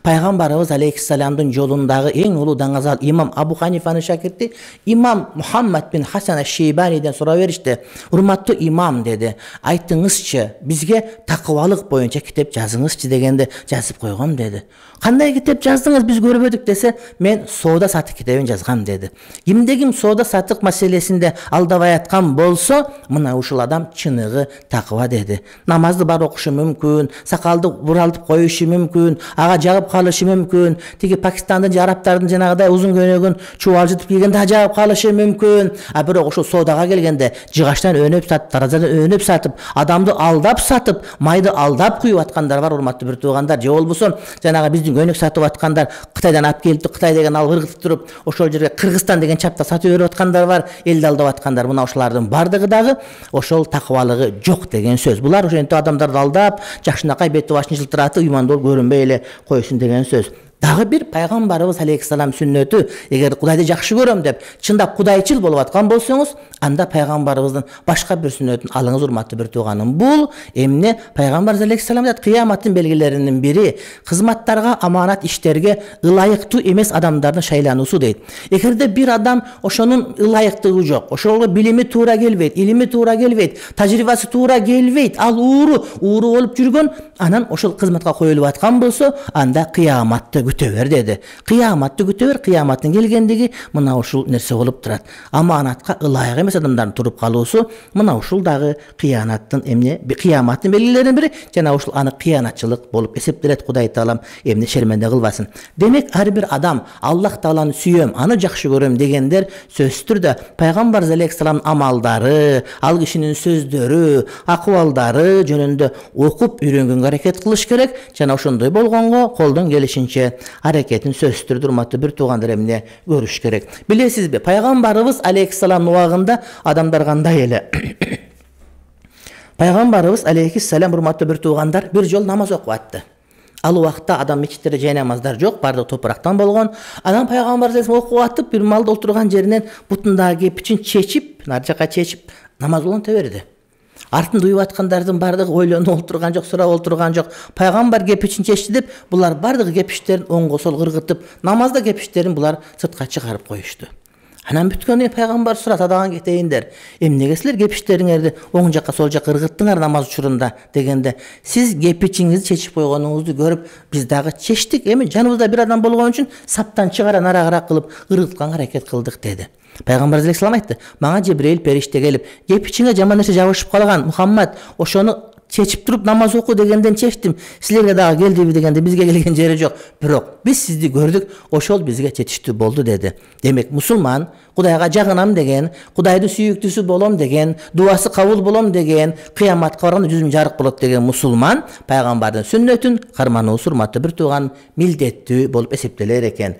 Пайgambarыбыз алейхиссаламдын жолундагы эң улуу даңазал имам Абу Ханифанын шакирти имам Мухаммад бин Хасан аш-Шейбаниден сурап беришти. Урматтуу имам деди, айтыңызчы, бизге такыбалык боюнча китеп жазыңызчы дегенде жазып койгом деди. Кандай китеп жаздыңыз, биз көрбөдүк десе, мен соода сатык китебин жазгам деди. Кимде ким соода сатык маселесинде алдабай аткан болсо, мына ушул адам чыныгы такыба деди. Намазды бар окушу мүмкүн, сакалды буралтып коюшу мүмкүн, ага жагып калышы мүмкүн, тиги Пакистандын арабтардын жанагыдай узун көнөгүн чубалжытып кийгенде жагып калышы мүмкүн. А бирок ошол соодага келгенде жыгачтан өнөп сатып, таразадан өнөп сатып, адамды алдап сатып, майды алдап куюп аткандар бар, урматтуу бир туугандар. Же болбосо жанагы биздин көнөк сатып аткандар, Кытайдан алып келип, Кытай деген алып ыргытып туруп, ошол жерге Кыргызстан деген чапта сатып берип аткандар бар, элди алдап аткандар. Мына ошолордун бардыгы дагы ошол такыбалыгы жок деген сөз. Булар ошентип адамдарды алдап, жакшынакай бети башын жылтыратып, ыймандуу көрүнбөй эле койсун деген сөз. Дагы бир пайгамбарыбыз алейхиссалам сүннөтү, эгер Кудайды жакшы көрөм деп чындап кудайчыл болуп аткан болсоңуз, анда пайгамбарыбыздын башка бир сүннөтүн алыңыз, урматтуу бир тууганым. Бул эмне? Пайгамбар алейхиссалам дейт, кыяматтын белгилеринин бири кызматтарга, аманат иштерге ылайыктуу эмес адамдардын шайлануусу дейт. Эгерде бир адам ошонун ылайыктыгы жок, ошого билими туура келбейт, илими туура келбейт, тажрыйбасы туура келбейт, ал ууру болуп жүргөн, анан ошол кызматка коюлуп аткан болсо, анда кыяматты күтө бер деди. Кыяматты күтө бер, кыяматтын келгендиги мына ушул нерсе болуп турат. Аманатка ылайык эмес адамдардын туруп калуусу мына ушул дагы кыянаттын эмне, кыяматтын белгилеринин бири, жана ушул аны кыянатчылык болуп эсептелет. Кудай таалам эмне шерменде кылбасын. Демек ар бир адам Аллах тааланы сүйөм, аны жакшы көрөм дегендер сөзсүз түрдө пайгамбар алейхиссалам амалдары, ал кишинин сөздөрү, акыбалдары жөнүндө окуп үйрөнгөнгө аракет кылыш керек, жана ошондой болгонго колдон келишинче аракетин сөзсүз түрдө урматтуу бир туугандар эмне көрүш керек. Билесизби, пайгамбарыбыз алейхиссалам убагында адамдар кандай эле? Пайгамбарыбыз алейхиссалам урматтуу бир туугандар бир жол намаз окуп атты. Ал убакта адам мечиттерде жай намаздар жок, бардыгы топурактан болгон. Анан пайгамбар окуп атып, бир малда отурган жеринен бутундагы кепичин чечип, нар жака чечип намаз уланта берди. Артында уюп аткандардын бардыгы ойлонуп олтурган жок, сурап олтурган жок. Пайгамбар кепичин чечти деп, булар бардыгы кепиштерин оңго сол ыргытып, намазда кепиштерин булар сыртка чыгарып коюшту. Анан бүткөндөн пайгамбар сурат, адаган кетейиндер. Эмнеге силер кепиштериңерди оң жакка сол жакка ыргыттыңар намаз учурунда дегенде, сиз кепичиңизди чечип койгонуңузду көрүп, биз дагы чечтик. Эми жаныбызда бир адам болгон үчүн саптан чыгара нарагыраак кылып ыргытканга аракет кылдык деди. Пайгамбар алейхиссалам айтты, мага Жебрейил периште келип, кепичиңе жаман нерсе жабышып калган, Мухаммад, ошону чечип туруп намаз оку дегенден чечтим. Силерге дагы келдиби дегенде бизге келген жери жок. Бирок биз сизди көрдүк, ошол бизге четиштүү болду деди. Демек мусулман Кудайга жагынам деген, Кудайдын сүйүктүүсү болом деген, дуасы кабыл болом деген, кыяматка барганда жүзүм жарык болот деген мусулман пайгамбардын сүннөтүн кармануусу урматтуу бир тууган милдеттүү болуп эсептелер экен.